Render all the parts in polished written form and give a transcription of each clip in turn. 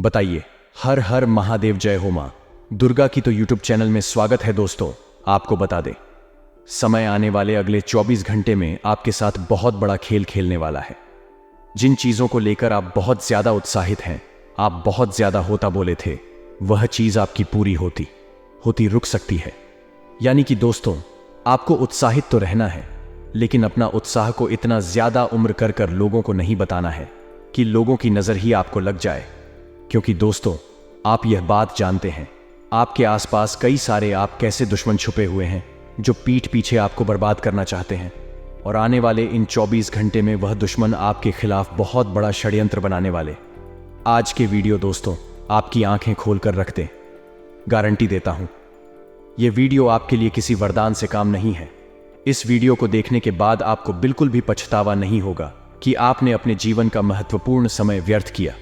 बताइए। हर हर महादेव, जय हो मां दुर्गा की। तो यूट्यूब चैनल में स्वागत है दोस्तों। आपको बता दें, समय आने वाले अगले 24 घंटे में आपके साथ बहुत बड़ा खेल खेलने वाला है। जिन चीजों को लेकर आप बहुत ज्यादा उत्साहित हैं, आप बहुत ज्यादा होता बोले थे, वह चीज आपकी पूरी होती रुक सकती है। यानी कि दोस्तों, आपको उत्साहित तो रहना है, लेकिन अपना उत्साह को इतना ज्यादा उम्र कर लोगों को नहीं बताना है कि लोगों की नजर ही आपको लग जाए। क्योंकि दोस्तों, आप यह बात जानते हैं, आपके आसपास कई सारे आप कैसे दुश्मन छुपे हुए हैं जो पीठ पीछे आपको बर्बाद करना चाहते हैं। और आने वाले इन 24 घंटे में वह दुश्मन आपके खिलाफ बहुत बड़ा षड्यंत्र बनाने वाले। आज के वीडियो दोस्तों आपकी आंखें खोलकर रख दे। गारंटी देता हूं, यह वीडियो आपके लिए किसी वरदान से काम नहीं है। इस वीडियो को देखने के बाद आपको बिल्कुल भी पछतावा नहीं होगा कि आपने अपने जीवन का महत्वपूर्ण समय व्यर्थ किया।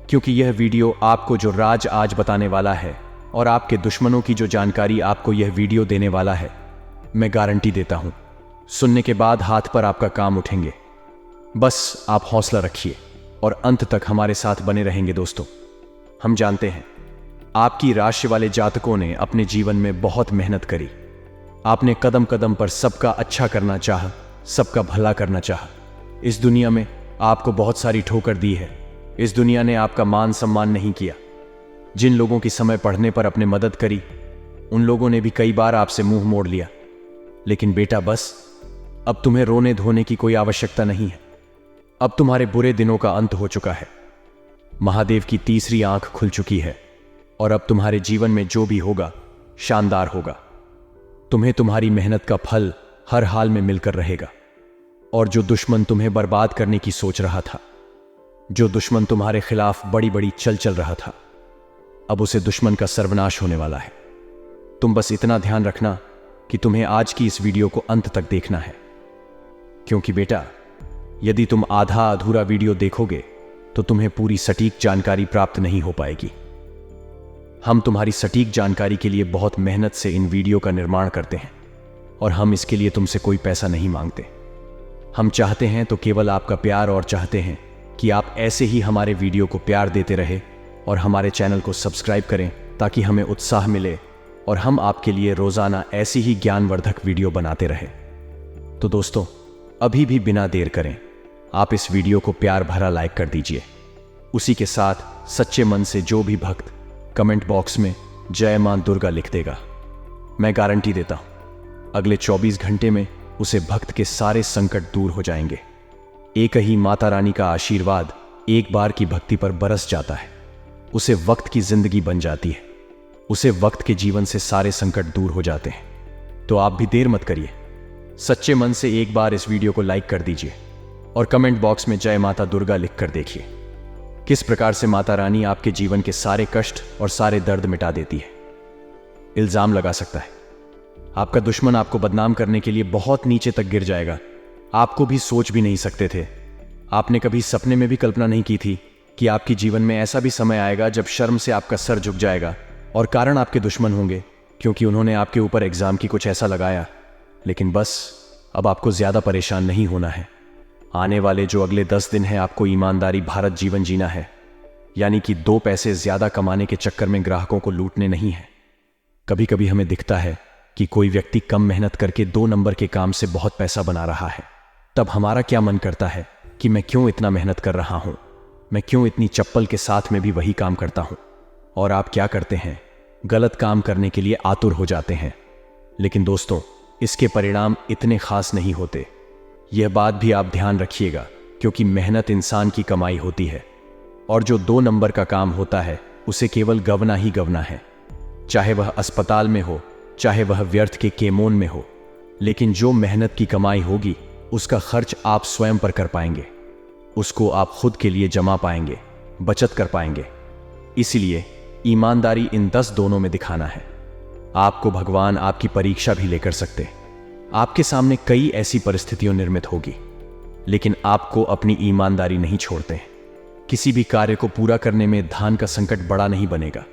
क्योंकि यह वीडियो आपको जो राज आज बताने वाला है और आपके दुश्मनों की जो जानकारी आपको यह वीडियो देने वाला है, मैं गारंटी देता हूं, सुनने के बाद हाथ पर आपका काम उठेंगे। बस आप हौसला रखिए और अंत तक हमारे साथ बने रहेंगे दोस्तों। हम जानते हैं, आपकी राशि वाले जातकों ने अपने जीवन में बहुत मेहनत करी। आपने कदम कदम पर सबका अच्छा करना चाहा, सबका भला करना चाहा। इस दुनिया में आपको बहुत सारी ठोकर दी है। इस दुनिया ने आपका मान सम्मान नहीं किया। जिन लोगों की समय पढ़ने पर अपने मदद करी, उन लोगों ने भी कई बार आपसे मुंह मोड़ लिया। लेकिन बेटा, बस अब तुम्हें रोने धोने की कोई आवश्यकता नहीं है। अब तुम्हारे बुरे दिनों का अंत हो चुका है। महादेव की तीसरी आंख खुल चुकी है और अब तुम्हारे जीवन में जो भी होगा शानदार होगा। तुम्हें तुम्हारी मेहनत का फल हर हाल में मिलकर रहेगा। और जो दुश्मन तुम्हें बर्बाद करने की सोच रहा था, जो दुश्मन तुम्हारे खिलाफ बड़ी बड़ी चल रहा था, अब उसे दुश्मन का सर्वनाश होने वाला है। तुम बस इतना ध्यान रखना कि तुम्हें आज की इस वीडियो को अंत तक देखना है। क्योंकि बेटा, यदि तुम आधा अधूरा वीडियो देखोगे तो तुम्हें पूरी सटीक जानकारी प्राप्त नहीं हो पाएगी। हम तुम्हारी सटीक जानकारी के लिए बहुत मेहनत से इन वीडियो का निर्माण करते हैं और हम इसके लिए तुमसे कोई पैसा नहीं मांगते। हम चाहते हैं तो केवल आपका प्यार, और चाहते हैं कि आप ऐसे ही हमारे वीडियो को प्यार देते रहे और हमारे चैनल को सब्सक्राइब करें, ताकि हमें उत्साह मिले और हम आपके लिए रोजाना ऐसी ही ज्ञानवर्धक वीडियो बनाते रहे। तो दोस्तों, अभी भी बिना देर करें आप इस वीडियो को प्यार भरा लाइक कर दीजिए। उसी के साथ सच्चे मन से जो भी भक्त कमेंट बॉक्स में जय मां दुर्गा लिख देगा, मैं गारंटी देता हूं अगले 24 घंटे में उसे भक्त के सारे संकट दूर हो जाएंगे। एक ही माता रानी का आशीर्वाद एक बार की भक्ति पर बरस जाता है, उसे वक्त की जिंदगी बन जाती है। उसे वक्त के जीवन से सारे संकट दूर हो जाते हैं। तो आप भी देर मत करिए, सच्चे मन से एक बार इस वीडियो को लाइक कर दीजिए और कमेंट बॉक्स में जय माता दुर्गा लिख कर देखिए किस प्रकार से माता रानी आपके जीवन के सारे कष्ट और सारे दर्द मिटा देती है। इल्जाम लगा सकता है, आपका दुश्मन आपको बदनाम करने के लिए बहुत नीचे तक गिर जाएगा। आपको भी सोच भी नहीं सकते थे, आपने कभी सपने में भी कल्पना नहीं की थी कि आपके जीवन में ऐसा भी समय आएगा जब शर्म से आपका सर झुक जाएगा। और कारण आपके दुश्मन होंगे, क्योंकि उन्होंने आपके ऊपर एग्जाम की कुछ ऐसा लगाया। लेकिन बस अब आपको ज्यादा परेशान नहीं होना है। आने वाले जो अगले 10 दिन हैं, आपको ईमानदारी भारत जीवन जीना है। यानी कि 2 पैसे ज्यादा कमाने के चक्कर में ग्राहकों को लूटने नहीं है। कभी कभी हमें दिखता है कि कोई व्यक्ति कम मेहनत करके 2 नंबर के काम से बहुत पैसा बना रहा है। तब हमारा क्या मन करता है कि मैं क्यों इतना मेहनत कर रहा हूं, मैं क्यों इतनी चप्पल के साथ में भी वही काम करता हूं। और आप क्या करते हैं, गलत काम करने के लिए आतुर हो जाते हैं। लेकिन दोस्तों, इसके परिणाम इतने खास नहीं होते। यह बात भी आप ध्यान रखिएगा, क्योंकि मेहनत इंसान की कमाई होती है और जो 2 नंबर का काम होता है उसे केवल गवना ही गवना है। चाहे वह अस्पताल में हो, चाहे वह व्यर्थ के केमोन में हो। लेकिन जो मेहनत की कमाई होगी उसका खर्च आप स्वयं पर कर पाएंगे, उसको आप खुद के लिए जमा पाएंगे, बचत कर पाएंगे। इसलिए ईमानदारी इन 10 दोनों में दिखाना है। आपको भगवान आपकी परीक्षा भी लेकर सकते। आपके सामने कई ऐसी परिस्थितियां निर्मित होगी, लेकिन आपको अपनी ईमानदारी नहीं छोड़ते। किसी भी कार्य को पूरा करने में धन का संकट बड़ा नहीं बनेगा।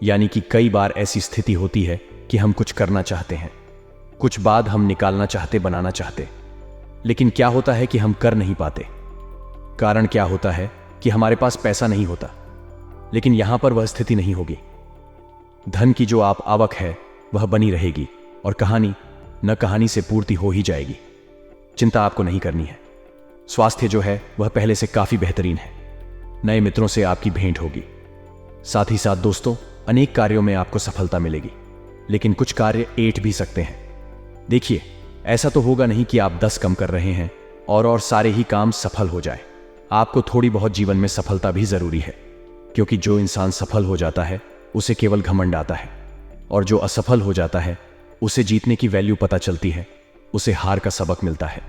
यानी कि कई बार ऐसी स्थिति होती है कि हम कुछ करना चाहते हैं, कुछ बाद हम निकालना चाहते, बनाना चाहते, लेकिन क्या होता है कि हम कर नहीं पाते। कारण क्या होता है कि हमारे पास पैसा नहीं होता। लेकिन यहां पर वह स्थिति नहीं होगी। धन की जो आप आवक है वह बनी रहेगी और कहानी न कहानी से पूर्ति हो ही जाएगी। चिंता आपको नहीं करनी है। स्वास्थ्य जो है वह पहले से काफी बेहतरीन है। नए मित्रों से आपकी भेंट होगी। साथ ही साथ दोस्तों, अनेक कार्यों में आपको सफलता मिलेगी, लेकिन कुछ कार्य ऐंठ भी सकते हैं। देखिए, ऐसा तो होगा नहीं कि आप 10 कम कर रहे हैं और सारे ही काम सफल हो जाए। आपको थोड़ी बहुत जीवन में सफलता भी जरूरी है, क्योंकि जो इंसान सफल हो जाता है उसे केवल घमंड आता है, और जो असफल हो जाता है उसे जीतने की वैल्यू पता चलती है, उसे हार का सबक मिलता है।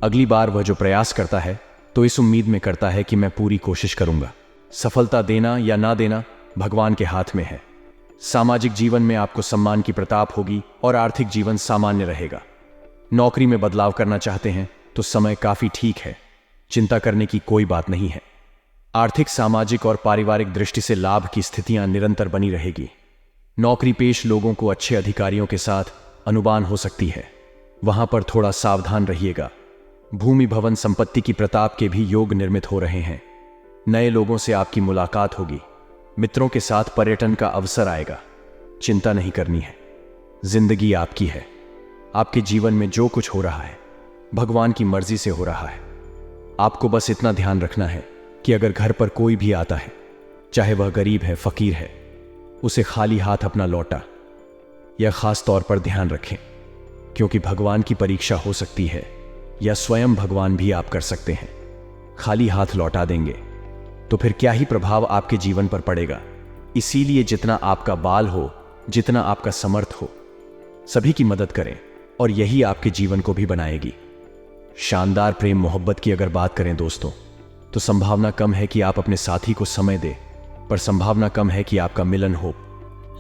अगली बार वह जो प्रयास करता है तो इस उम्मीद में करता है कि मैं पूरी कोशिश करूंगा। सफलता देना या ना देना भगवान के हाथ में है। सामाजिक जीवन में आपको सम्मान की प्रताप होगी और आर्थिक जीवन सामान्य रहेगा। नौकरी में बदलाव करना चाहते हैं तो समय काफी ठीक है। चिंता करने की कोई बात नहीं है। आर्थिक, सामाजिक और पारिवारिक दृष्टि से लाभ की स्थितियां निरंतर बनी रहेगी। नौकरी पेश लोगों को अच्छे अधिकारियों के साथ अनुबान हो सकती है, वहां पर थोड़ा सावधान रहिएगा। भूमि, भवन, संपत्ति की प्रताप के भी योग निर्मित हो रहे हैं। नए लोगों से आपकी मुलाकात होगी। मित्रों के साथ पर्यटन का अवसर आएगा। चिंता नहीं करनी है, जिंदगी आपकी है। आपके जीवन में जो कुछ हो रहा है भगवान की मर्जी से हो रहा है। आपको बस इतना ध्यान रखना है कि अगर घर पर कोई भी आता है, चाहे वह गरीब है, फकीर है, उसे खाली हाथ अपना लौटा। यह खास तौर पर ध्यान रखें, क्योंकि भगवान की परीक्षा हो सकती है या स्वयं भगवान भी आप कर सकते हैं। खाली हाथ लौटा देंगे तो फिर क्या ही प्रभाव आपके जीवन पर पड़ेगा। इसीलिए जितना आपका बाल हो, जितना आपका समर्थ हो, सभी की मदद करें और यही आपके जीवन को भी बनाएगी। शानदार प्रेम मोहब्बत की अगर बात करें दोस्तों, तो संभावना कम है कि आप अपने साथी को समय दें, पर संभावना कम है कि आपका मिलन हो।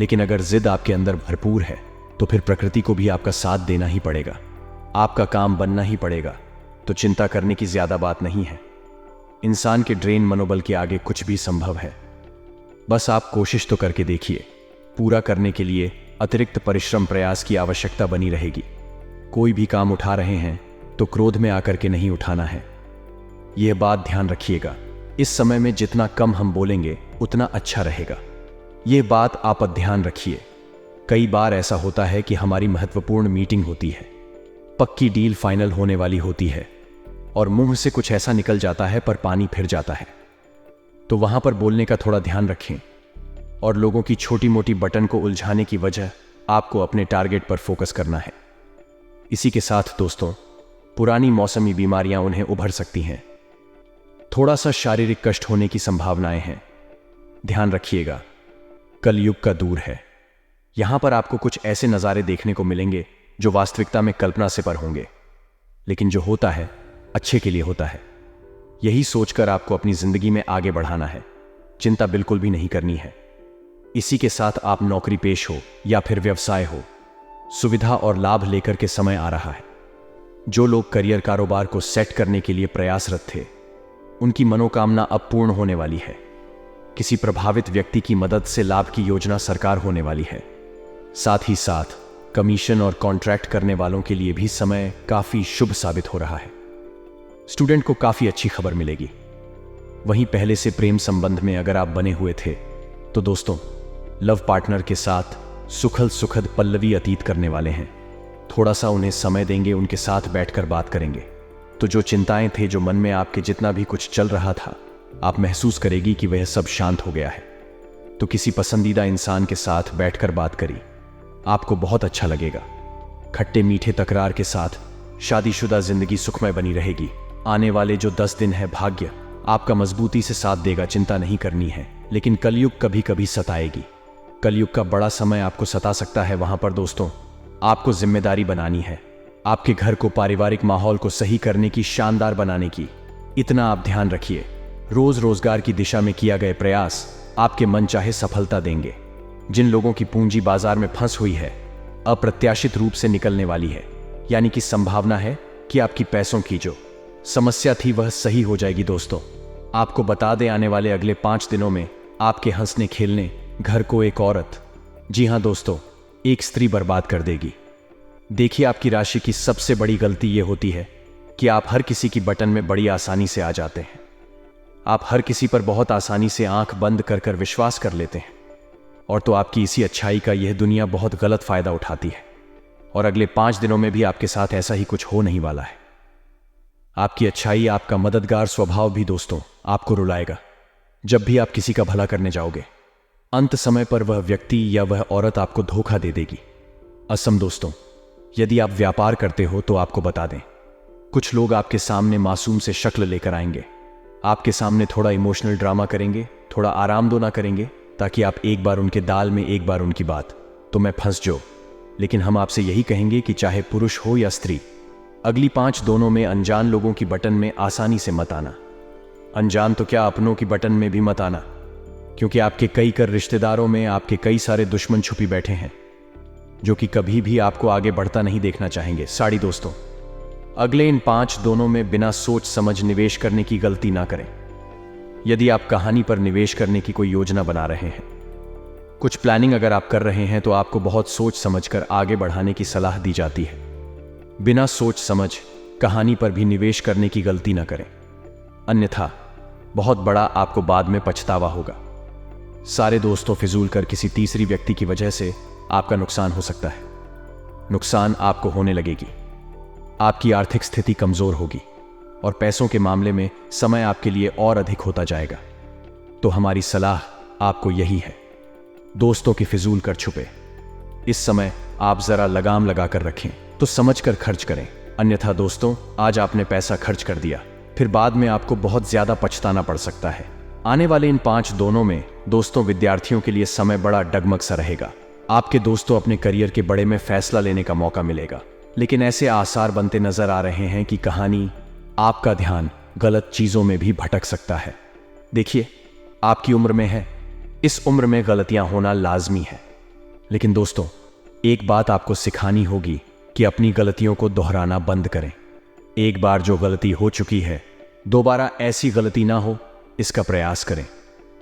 लेकिन अगर जिद आपके अंदर भरपूर है तो फिर प्रकृति को भी आपका साथ देना ही पड़ेगा। आपका काम बनना ही पड़ेगा। तो चिंता करने की ज्यादा बात नहीं है। इंसान के ड्रेन मनोबल के आगे कुछ भी संभव है। बस आप कोशिश तो करके देखिए। पूरा करने के लिए अतिरिक्त परिश्रम, प्रयास की आवश्यकता बनी रहेगी। कोई भी काम उठा रहे हैं तो क्रोध में आकर के नहीं उठाना है। यह बात ध्यान रखिएगा। इस समय में जितना कम हम बोलेंगे उतना अच्छा रहेगा। यह बात आप ध्यान रखिए। कई बार ऐसा होता है कि हमारी महत्वपूर्ण मीटिंग होती है, पक्की डील फाइनल होने वाली होती है, और मुंह से कुछ ऐसा निकल जाता है पर पानी फिर जाता है। तो वहां पर बोलने का थोड़ा ध्यान रखें, और लोगों की छोटी मोटी बटन को उलझाने की वजह आपको अपने टारगेट पर फोकस करना है। इसी के साथ दोस्तों, पुरानी मौसमी बीमारियां उन्हें उभर सकती हैं। थोड़ा सा शारीरिक कष्ट होने की संभावनाएं हैं। ध्यान रखिएगा, कलयुग का दूर है। यहां पर आपको कुछ ऐसे नज़ारे देखने को मिलेंगे जो वास्तविकता में कल्पना से पर होंगे, लेकिन जो होता है अच्छे के लिए होता है। यही सोचकर आपको अपनी जिंदगी में आगे बढ़ाना है। चिंता बिल्कुल भी नहीं करनी है। इसी के साथ आप नौकरी पेश हो या फिर व्यवसाय हो, सुविधा और लाभ लेकर के समय आ रहा है। जो लोग करियर, कारोबार को सेट करने के लिए प्रयासरत थे, उनकी मनोकामना अब पूर्ण होने वाली है। किसी प्रभावित व्यक्ति की मदद से लाभ की योजना साकार होने वाली है। साथ ही साथ कमीशन और कॉन्ट्रैक्ट करने वालों के लिए भी समय काफी शुभ साबित हो रहा है। स्टूडेंट को काफी अच्छी खबर मिलेगी। वहीं पहले से प्रेम संबंध में अगर आप बने हुए थे तो दोस्तों, लव पार्टनर के साथ सुखद पल्लवी अतीत करने वाले हैं। थोड़ा सा उन्हें समय देंगे, उनके साथ बैठकर बात करेंगे, तो जो चिंताएं थे, जो मन में आपके जितना भी कुछ चल रहा था, आप महसूस करेगी कि वह सब शांत हो गया है। तो किसी पसंदीदा इंसान के साथ बैठकर बात करी, आपको बहुत अच्छा लगेगा। खट्टे मीठे तकरार के साथ शादीशुदा जिंदगी सुखमय बनी रहेगी। आने वाले जो 10 दिन है, भाग्य आपका मजबूती से साथ देगा। चिंता नहीं करनी है। लेकिन कलयुग कभी कभी सताएगी। कलयुग का बड़ा समय आपको सता सकता है। वहां पर दोस्तों, आपको जिम्मेदारी बनानी है। आपके घर को, पारिवारिक माहौल को सही करने की, शानदार बनाने की। इतना आप ध्यान रखिए। रोजगार की दिशा में किया गए प्रयास आपके मन चाहे सफलता देंगे। जिन लोगों की पूंजी बाजार में फंस हुई है, अप्रत्याशित रूप से निकलने वाली है। यानी कि संभावना है कि आपकी पैसों की जो समस्या थी वह सही हो जाएगी। दोस्तों, आपको बता दें, आने वाले अगले 5 दिनों में आपके हंसने खेलने घर को एक औरत, जी हां दोस्तों, एक स्त्री बर्बाद कर देगी। देखिए, आपकी राशि की सबसे बड़ी गलती यह होती है कि आप हर किसी की बटन में बड़ी आसानी से आ जाते हैं। आप हर किसी पर बहुत आसानी से आंख बंद कर कर विश्वास कर लेते हैं, और तो आपकी इसी अच्छाई का यह दुनिया बहुत गलत फायदा उठाती है। और अगले 5 दिनों में भी आपके साथ ऐसा ही कुछ हो नहीं वाला है। आपकी अच्छाई, आपका मददगार स्वभाव भी दोस्तों आपको रुलाएगा। जब भी आप किसी का भला करने जाओगे, अंत समय पर वह व्यक्ति या वह औरत आपको धोखा दे देगी। असम दोस्तों, यदि आप व्यापार करते हो तो आपको बता दें, कुछ लोग आपके सामने मासूम से शक्ल लेकर आएंगे, आपके सामने थोड़ा इमोशनल ड्रामा करेंगे, थोड़ा आराम दोना करेंगे, ताकि आप एक बार उनके दाल में एक बार उनकी बात तो मैं फंस जाऊं। लेकिन हम आपसे यही कहेंगे कि चाहे पुरुष हो या स्त्री, अगली 5 दोनों में अनजान लोगों की बटन में आसानी से मत आना। अनजान तो क्या, अपनों की बटन में भी मत आना, क्योंकि आपके कई कर रिश्तेदारों में आपके कई सारे दुश्मन छुपी बैठे हैं, जो कि कभी भी आपको आगे बढ़ता नहीं देखना चाहेंगे। साड़ी दोस्तों, अगले इन 5 दोनों में बिना सोच समझ निवेश करने की गलती ना करें। यदि आप कहानी पर निवेश करने की कोई योजना बना रहे हैं, कुछ प्लानिंग अगर आप कर रहे हैं, तो आपको बहुत सोच समझकर आगे बढ़ाने की सलाह दी जाती है। बिना सोच समझ कहानी पर भी निवेश करने की गलती ना करें, अन्यथा बहुत बड़ा आपको बाद में पछतावा होगा। सारे दोस्तों, फिजूल कर किसी तीसरी व्यक्ति की वजह से आपका नुकसान हो सकता है। नुकसान आपको होने लगेगी, आपकी आर्थिक स्थिति कमजोर होगी, और पैसों के मामले में समय आपके लिए और अधिक होता जाएगा। तो हमारी सलाह आपको यही है, दोस्तों की फिजूल कर छुपे। इस समय आप जरा लगाम लगाकर रखें तो समझकर खर्च करें, अन्यथा दोस्तों आज आपने पैसा खर्च कर दिया, फिर बाद में आपको बहुत ज्यादा पछताना पड़ सकता है। आने वाले इन 5 दोनों में दोस्तों विद्यार्थियों के लिए समय बड़ा डगमग सा रहेगा। आपके दोस्तों अपने करियर के बड़े में फैसला लेने का मौका मिलेगा, लेकिन ऐसे आसार बनते नजर आ रहे हैं कि कहानी आपका ध्यान गलत चीजों में भी भटक सकता है। देखिए, आपकी उम्र में है, इस उम्र में गलतियां होना लाजमी है, लेकिन दोस्तों एक बात आपको सिखानी होगी कि अपनी गलतियों को दोहराना बंद करें। एक बार जो गलती हो चुकी है, दोबारा ऐसी गलती ना हो, इसका प्रयास करें।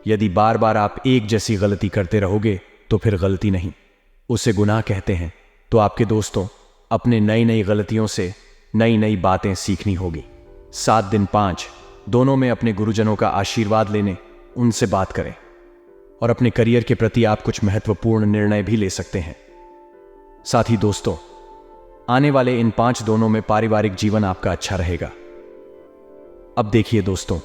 यदि बार बार आप एक जैसी गलती करते रहोगे तो फिर गलती नहीं, उसे गुनाह कहते हैं। तो आपके दोस्तों अपने नई नई गलतियों से नई नई बातें सीखनी होगी। 7 दिन 5 दोनों में अपने गुरुजनों का आशीर्वाद लेने, उनसे बात करें, और अपने करियर के प्रति आप कुछ महत्वपूर्ण निर्णय भी ले सकते हैं। साथ ही दोस्तों, आने वाले इन 5 दोनों में पारिवारिक जीवन आपका अच्छा रहेगा। अब देखिए दोस्तों,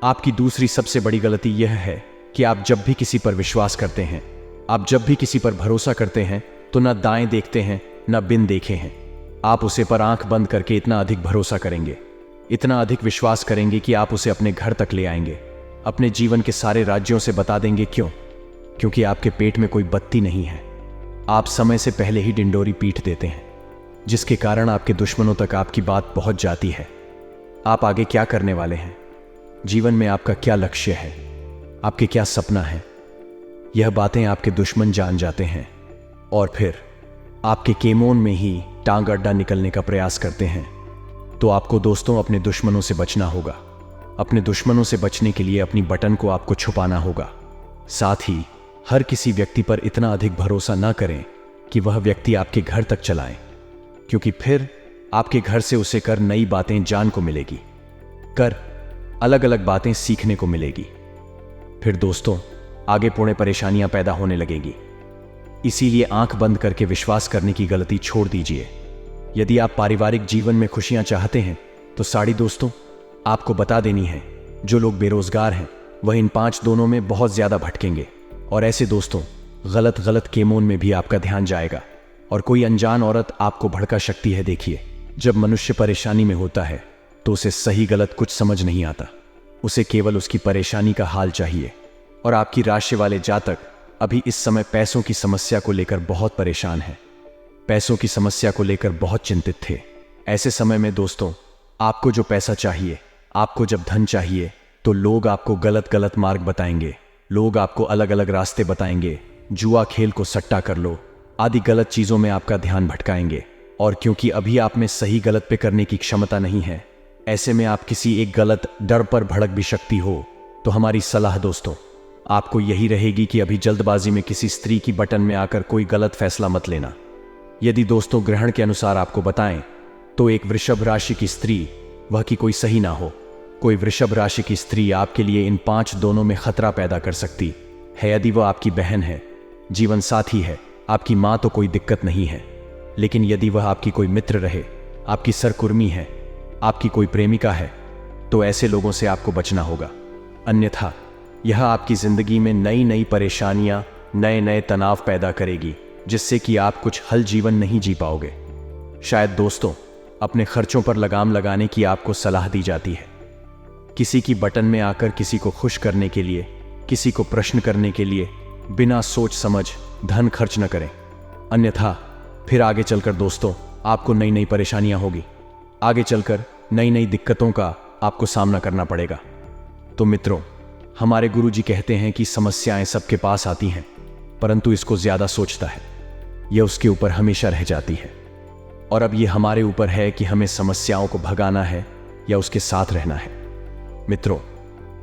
आपकी दूसरी सबसे बड़ी गलती यह है कि आप जब भी किसी पर विश्वास करते हैं, आप जब भी किसी पर भरोसा करते हैं, तो न दाएं देखते हैं न बिन देखे हैं। आप उसे पर आंख बंद करके इतना अधिक भरोसा करेंगे, इतना अधिक विश्वास करेंगे कि आप उसे अपने घर तक ले आएंगे, अपने जीवन के सारे राज्यों से बता देंगे। क्यों? क्योंकि आपके पेट में कोई बत्ती नहीं है। आप समय से पहले ही डिंडोरी पीट देते हैं, जिसके कारण आपके दुश्मनों तक आपकी बात पहुंच जाती है। आप आगे क्या करने वाले हैं, जीवन में आपका क्या लक्ष्य है, आपके क्या सपना है, यह बातें आपके दुश्मन जान जाते हैं, और फिर आपके केमोन में ही टांग अड्डा निकलने का प्रयास करते हैं। तो आपको दोस्तों अपने दुश्मनों से बचना होगा। अपने दुश्मनों से बचने के लिए अपनी बटन को आपको छुपाना होगा। साथ ही हर किसी व्यक्ति पर इतना अधिक भरोसा ना करें कि वह व्यक्ति आपके घर तक चलाए, क्योंकि फिर आपके घर से उसे कर नई बातें जान को मिलेगी, कर अलग अलग बातें सीखने को मिलेगी। फिर दोस्तों आगे पुणे परेशानियां पैदा होने लगेगी। इसीलिए आंख बंद करके विश्वास करने की गलती छोड़ दीजिए। यदि आप पारिवारिक जीवन में खुशियां चाहते हैं, तो साड़ी दोस्तों आपको बता देनी है, जो लोग बेरोजगार हैं वह इन 5 दोनों में बहुत ज्यादा भटकेंगे, और ऐसे दोस्तों गलत गलत केमोन में भी आपका ध्यान जाएगा, और कोई अनजान औरत आपको भड़का सकती है। देखिए, जब मनुष्य परेशानी में होता है तो उसे सही गलत कुछ समझ नहीं आता, उसे केवल उसकी परेशानी का हाल चाहिए। और आपकी राशि वाले जातक अभी इस समय पैसों की समस्या को लेकर बहुत परेशान हैं, पैसों की समस्या को लेकर बहुत चिंतित थे। ऐसे समय में दोस्तों आपको जो पैसा चाहिए, आपको जब धन चाहिए, तो लोग आपको गलत गलत मार्ग बताएंगे, लोग आपको अलग अलग रास्ते बताएंगे, जुआ खेल को सट्टा कर लो आदि गलत चीजों में आपका ध्यान भटकाएंगे। और क्योंकि अभी आप में सही गलत पे करने की क्षमता नहीं है, ऐसे में आप किसी एक गलत डर पर भड़क भी सकती हो। तो हमारी सलाह दोस्तों आपको यही रहेगी कि अभी जल्दबाजी में किसी स्त्री की बटन में आकर कोई गलत फैसला मत लेना। यदि दोस्तों ग्रहण के अनुसार आपको बताएं, तो एक वृषभ राशि की स्त्री, वह की कोई सही ना हो, कोई वृषभ राशि की स्त्री आपके लिए इन 5 दोनों में खतरा पैदा कर सकती है। यदि वह आपकी बहन है, जीवन साथी है, आपकी माँ, तो कोई दिक्कत नहीं है। लेकिन यदि वह आपकी कोई मित्र रहे, आपकी सरकुर्मी है, आपकी कोई प्रेमिका है, तो ऐसे लोगों से आपको बचना होगा। अन्यथा यह आपकी जिंदगी में नई नई परेशानियां, नए नए तनाव पैदा करेगी, जिससे कि आप कुछ हल जीवन नहीं जी पाओगे। शायद दोस्तों, अपने खर्चों पर लगाम लगाने की आपको सलाह दी जाती है। किसी की बटन में आकर किसी को खुश करने के लिए, किसी को प्रश्न करने के लिए बिना सोच समझ धन खर्च न करें। अन्यथा फिर आगे चलकर दोस्तों आपको नई नई परेशानियां होगी। आगे चलकर नई नई दिक्कतों का आपको सामना करना पड़ेगा। तो मित्रों, हमारे गुरुजी कहते हैं कि समस्याएं सबके पास आती हैं, परंतु इसको ज्यादा सोचता है, यह उसके ऊपर हमेशा रह जाती है। और अब यह हमारे ऊपर है कि हमें समस्याओं को भगाना है या उसके साथ रहना है। मित्रों,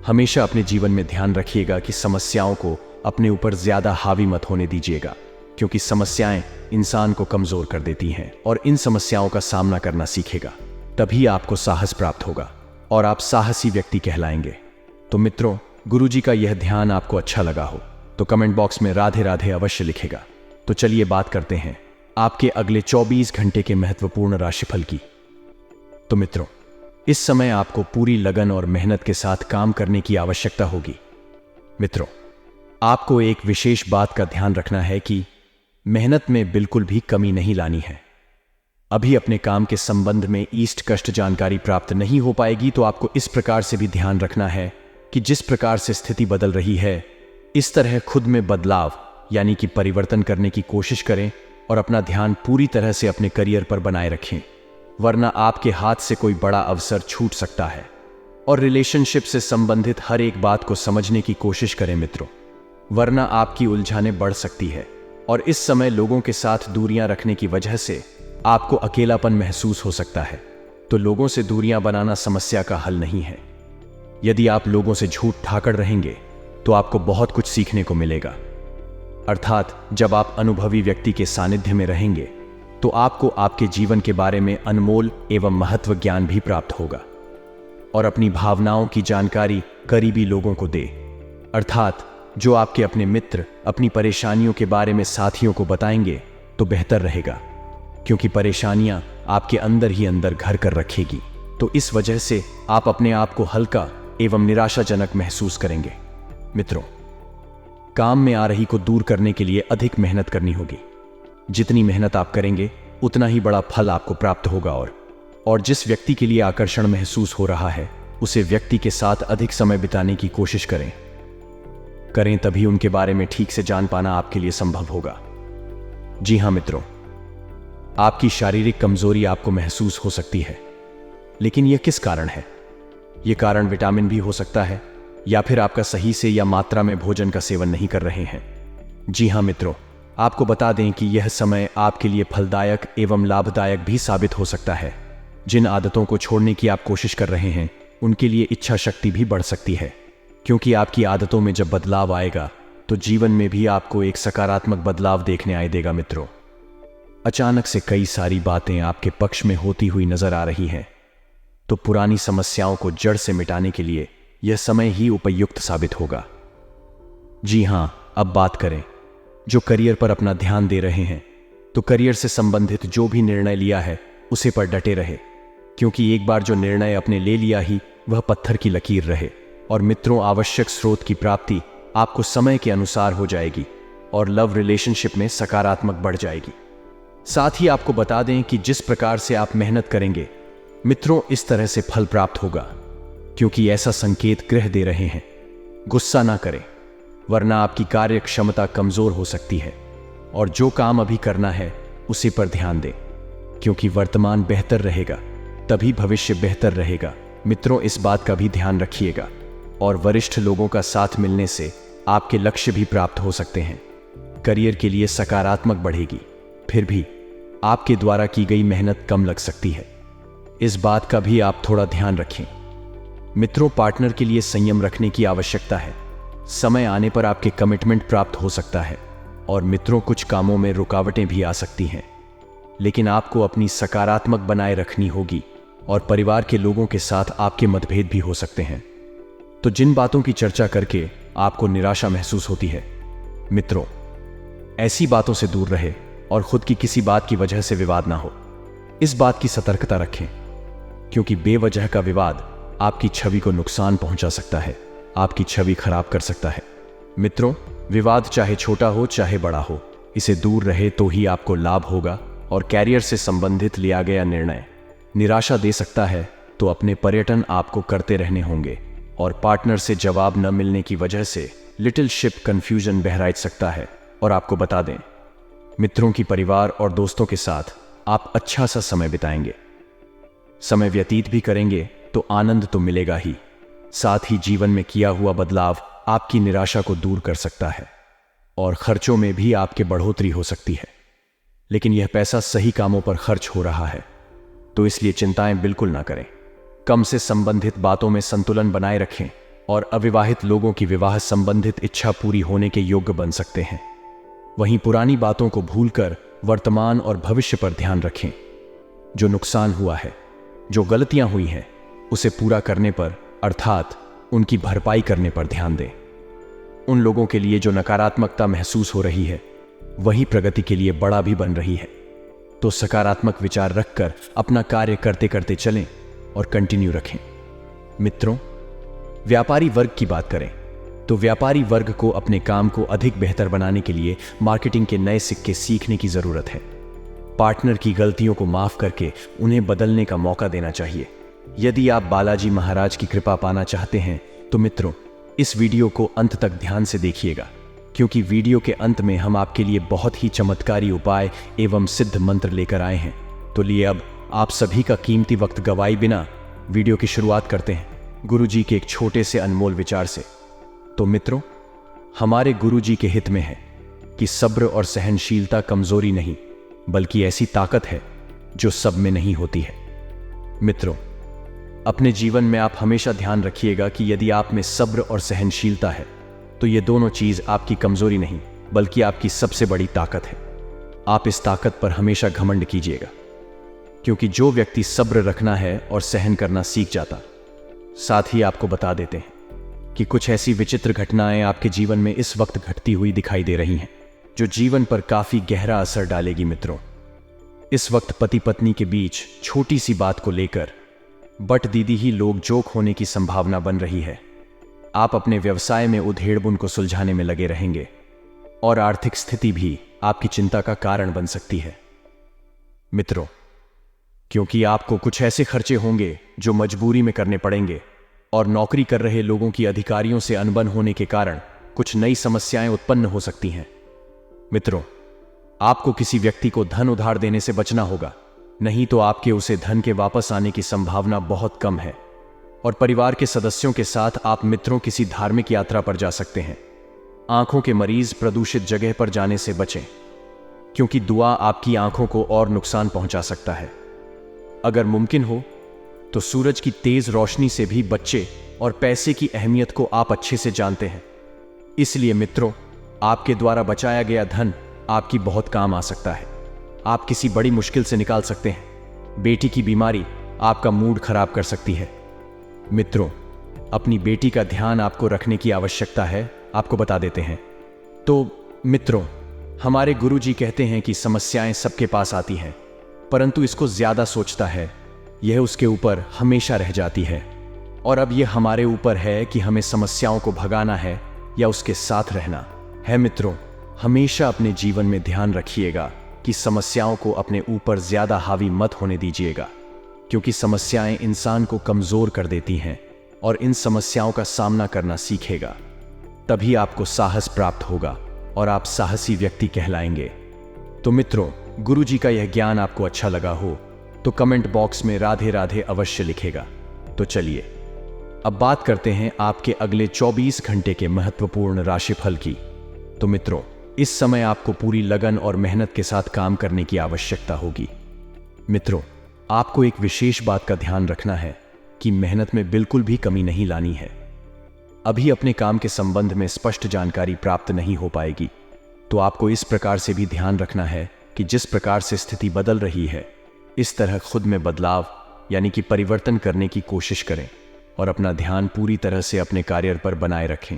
हमेशा अपने जीवन में ध्यान रखिएगा कि समस्याओं को अपने ऊपर ज्यादा हावी मत होने दीजिएगा, क्योंकि समस्याएं इंसान को कमजोर कर देती हैं और इन समस्याओं का सामना करना सीखेगा, तभी आपको साहस प्राप्त होगा और आप साहसी व्यक्ति कहलाएंगे। तो मित्रों, गुरुजी का यह ध्यान आपको अच्छा लगा हो तो कमेंट बॉक्स में राधे राधे अवश्य लिखेगा। तो चलिए बात करते हैं आपके अगले 24 घंटे के महत्वपूर्ण राशिफल की। तो मित्रों, इस समय आपको पूरी लगन और मेहनत के साथ काम करने की आवश्यकता होगी। मित्रों, आपको एक विशेष बात का ध्यान रखना है कि मेहनत में बिल्कुल भी कमी नहीं लानी है। अभी अपने काम के संबंध में ईस्ट कष्ट जानकारी प्राप्त नहीं हो पाएगी, तो आपको इस प्रकार से भी ध्यान रखना है कि जिस प्रकार से स्थिति बदल रही है, इस तरह खुद में बदलाव यानी कि परिवर्तन करने की कोशिश करें और अपना ध्यान पूरी तरह से अपने करियर पर बनाए रखें, वरना आपके हाथ से कोई बड़ा अवसर छूट सकता है। और रिलेशनशिप से संबंधित हर एक बात को समझने की कोशिश करें मित्रों, वरना आपकी उलझनें बढ़ सकती है और इस समय लोगों के साथ दूरियां रखने की वजह से आपको अकेलापन महसूस हो सकता है। तो लोगों से दूरियां बनाना समस्या का हल नहीं है। यदि आप लोगों से झूठ ठाकर रहेंगे तो आपको बहुत कुछ सीखने को मिलेगा। अर्थात जब आप अनुभवी व्यक्ति के सानिध्य में रहेंगे तो आपको आपके जीवन के बारे में अनमोल एवं महत्व ज्ञान भी प्राप्त होगा। और अपनी भावनाओं की जानकारी करीबी लोगों को दे, अर्थात जो आपके अपने मित्र अपनी परेशानियों के बारे में साथियों को बताएंगे तो बेहतर रहेगा, क्योंकि परेशानियां आपके अंदर ही अंदर घर कर रखेगी। तो इस वजह से आप अपने आप को हल्का एवं निराशाजनक महसूस करेंगे। मित्रों, काम में आ रही को दूर करने के लिए अधिक मेहनत करनी होगी। जितनी मेहनत आप करेंगे उतना ही बड़ा फल आपको प्राप्त होगा। और जिस व्यक्ति के लिए आकर्षण महसूस हो रहा है, उसे व्यक्ति के साथ अधिक समय बिताने की कोशिश करें, तभी उनके बारे में ठीक से जान पाना आपके लिए संभव होगा। जी हां मित्रों, आपकी शारीरिक कमजोरी आपको महसूस हो सकती है, लेकिन यह किस कारण है? यह कारण विटामिन भी हो सकता है, या फिर आपका सही से या मात्रा में भोजन का सेवन नहीं कर रहे हैं। जी हां मित्रों, आपको बता दें कि यह समय आपके लिए फलदायक एवं लाभदायक भी साबित हो सकता है। जिन आदतों को छोड़ने की आप कोशिश कर रहे हैं, उनके लिए इच्छा शक्ति भी बढ़ सकती है, क्योंकि आपकी आदतों में जब बदलाव आएगा तो जीवन में भी आपको एक सकारात्मक बदलाव देखने आए देगा। मित्रों, अचानक से कई सारी बातें आपके पक्ष में होती हुई नजर आ रही हैं, तो पुरानी समस्याओं को जड़ से मिटाने के लिए यह समय ही उपयुक्त साबित होगा। जी हां, अब बात करें जो करियर पर अपना ध्यान दे रहे हैं, तो करियर से संबंधित जो भी निर्णय लिया है उसे पर डटे रहे, क्योंकि एक बार जो निर्णय अपने ले लिया ही वह पत्थर की लकीर रहे। और मित्रों, आवश्यक स्रोत की प्राप्ति आपको समय के अनुसार हो जाएगी और लव रिलेशनशिप में सकारात्मक बढ़ जाएगी। साथ ही आपको बता दें कि जिस प्रकार से आप मेहनत करेंगे मित्रों, इस तरह से फल प्राप्त होगा, क्योंकि ऐसा संकेत ग्रह दे रहे हैं। गुस्सा ना करें, वरना आपकी कार्य क्षमता कमजोर हो सकती है। और जो काम अभी करना है उसी पर ध्यान दें, क्योंकि वर्तमान बेहतर रहेगा तभी भविष्य बेहतर रहेगा। मित्रों, इस बात का भी ध्यान रखिएगा। और वरिष्ठ लोगों का साथ मिलने से आपके लक्ष्य भी प्राप्त हो सकते हैं। करियर के लिए सकारात्मक बढ़ेगी, फिर भी आपके द्वारा की गई मेहनत कम लग सकती है। इस बात का भी आप थोड़ा ध्यान रखें। मित्रों, पार्टनर के लिए संयम रखने की आवश्यकता है। समय आने पर आपके कमिटमेंट प्राप्त हो सकता है और मित्रों, कुछ कामों में रुकावटें भी आ सकती हैं, लेकिन आपको अपनी सकारात्मक बनाए रखनी होगी और परिवार के लोगों के साथ आपके मतभेद भी हो सकते हैं। तो जिन बातों की चर्चा करके आपको निराशा महसूस होती है, मित्रों, ऐसी बातों से दूर रहे और खुद की किसी बात की वजह से विवाद ना हो, इस बात की सतर्कता रखें, क्योंकि बेवजह का विवाद आपकी छवि को नुकसान पहुंचा सकता है, आपकी छवि खराब कर सकता है। मित्रों, विवाद चाहे छोटा हो चाहे बड़ा हो, इसे दूर रहे तो ही आपको लाभ होगा। और कैरियर से संबंधित लिया गया निर्णय निराशा दे सकता है, तो अपने पर्यटन आपको करते रहने होंगे। और पार्टनर से जवाब न मिलने की वजह से लिटिल शिप कंफ्यूजन बहराइच सकता है। और आपको बता दें, मित्रों की परिवार और दोस्तों के साथ आप अच्छा सा समय बिताएंगे, समय व्यतीत भी करेंगे, तो आनंद तो मिलेगा ही, साथ ही जीवन में किया हुआ बदलाव आपकी निराशा को दूर कर सकता है। और खर्चों में भी आपके बढ़ोतरी हो सकती है, लेकिन यह पैसा सही कामों पर खर्च हो रहा है, तो इसलिए चिंताएं बिल्कुल ना करें। कम से संबंधित बातों में संतुलन बनाए रखें और अविवाहित लोगों की विवाह संबंधित इच्छा पूरी होने के योग्य बन सकते हैं। वहीं पुरानी बातों को भूलकर वर्तमान और भविष्य पर ध्यान रखें। जो नुकसान हुआ है, जो गलतियां हुई हैं, उसे पूरा करने पर, अर्थात उनकी भरपाई करने पर ध्यान दें। उन लोगों के लिए जो नकारात्मकता महसूस हो रही है, वही प्रगति के लिए बड़ा भी बन रही है। तो सकारात्मक विचार रखकर अपना कार्य करते करते चलें और कंटिन्यू रखें। मित्रों, व्यापारी वर्ग की बात करें तो व्यापारी वर्ग को अपने काम को अधिक बेहतर बनाने के लिए मार्केटिंग के नए सिक्के सीखने की जरूरत है। पार्टनर की गलतियों को माफ करके उन्हें बदलने का मौका देना चाहिए। यदि आप बालाजी महाराज की कृपा पाना चाहते हैं तो मित्रों, इस वीडियो को अंत तक ध्यान से देखिएगा, क्योंकि वीडियो के अंत में हम आपके लिए बहुत ही चमत्कारी उपाय एवं सिद्ध मंत्र लेकर आए हैं। तो लिए अब आप सभी का कीमती वक्त गवाए बिना वीडियो की शुरुआत करते हैं गुरुजी के एक छोटे से अनमोल विचार से। तो मित्रों, हमारे गुरुजी के हित में है कि सब्र और सहनशीलता कमजोरी नहीं, बल्कि ऐसी ताकत है जो सब में नहीं होती है। मित्रों, अपने जीवन में आप हमेशा ध्यान रखिएगा कि यदि आप में सब्र और सहनशीलता है, तो ये दोनों चीज आपकी कमजोरी नहीं, बल्कि आपकी सबसे बड़ी ताकत है। आप इस ताकत पर हमेशा घमंड कीजिएगा, क्योंकि जो व्यक्ति सब्र रखना है और सहन करना सीख जाता, साथ ही आपको बता देते हैं कि कुछ ऐसी विचित्र घटनाएं आपके जीवन में इस वक्त घटती हुई दिखाई दे रही हैं, जो जीवन पर काफी गहरा असर डालेगी। मित्रों, इस वक्त पति पत्नी के बीच छोटी सी बात को लेकर बट दीदी ही लोग जोक होने की संभावना बन रही है। आप अपने व्यवसाय में उधेड़बुन को सुलझाने में लगे रहेंगे और आर्थिक स्थिति भी आपकी चिंता का कारण बन सकती है। मित्रों, क्योंकि आपको कुछ ऐसे खर्चे होंगे जो मजबूरी में करने पड़ेंगे, और नौकरी कर रहे लोगों की अधिकारियों से अनबन होने के कारण कुछ नई समस्याएं उत्पन्न हो सकती हैं। मित्रों, आपको किसी व्यक्ति को धन उधार देने से बचना होगा, नहीं तो आपके उसे धन के वापस आने की संभावना बहुत कम है। और परिवार के सदस्यों के साथ आप मित्रों किसी धार्मिक यात्रा पर जा सकते हैं। आंखों के मरीज प्रदूषित जगह पर जाने से बचें, क्योंकि दुआ आपकी आंखों को और नुकसान पहुंचा सकता है। अगर मुमकिन हो तो सूरज की तेज रोशनी से भी बच्चे, और पैसे की अहमियत को आप अच्छे से जानते हैं। इसलिए मित्रों, आपके द्वारा बचाया गया धन आपकी बहुत काम आ सकता है। आप किसी बड़ी मुश्किल से निकाल सकते हैं। बेटी की बीमारी आपका मूड खराब कर सकती है। मित्रों, अपनी बेटी का ध्यान आपको रखने की आवश्यकता है, आपको बता देते हैं। तो मित्रों, हमारे गुरुजी कहते हैं कि समस्याएं सबके पास आती हैं, परंतु इसको ज्यादा सोचता है, यह उसके ऊपर हमेशा रह जाती है। और अब यह हमारे ऊपर है कि हमें समस्याओं को भगाना है या उसके साथ रहना है। मित्रों, हमेशा अपने जीवन में ध्यान रखिएगा कि समस्याओं को अपने ऊपर ज्यादा हावी मत होने दीजिएगा, क्योंकि समस्याएं इंसान को कमजोर कर देती हैं, और इन समस्याओं का सामना करना सीखेगा, तभी आपको साहस प्राप्त होगा और आप साहसी व्यक्ति कहलाएंगे। तो मित्रों, गुरुजी का यह ज्ञान आपको अच्छा लगा हो तो कमेंट बॉक्स में राधे राधे अवश्य लिखेगा। तो चलिए अब बात करते हैं आपके अगले 24 घंटे के महत्वपूर्ण राशिफल की। तो मित्रों, इस समय आपको पूरी लगन और मेहनत के साथ काम करने की आवश्यकता होगी। मित्रों, आपको एक विशेष बात का ध्यान रखना है कि मेहनत में बिल्कुल भी कमी नहीं लानी है। अभी अपने काम के संबंध में स्पष्ट जानकारी प्राप्त नहीं हो पाएगी, तो आपको इस प्रकार से भी ध्यान रखना है कि जिस प्रकार से स्थिति बदल रही है, इस तरह खुद में बदलाव यानी कि परिवर्तन करने की कोशिश करें और अपना ध्यान पूरी तरह से अपने कार्य पर बनाए रखें।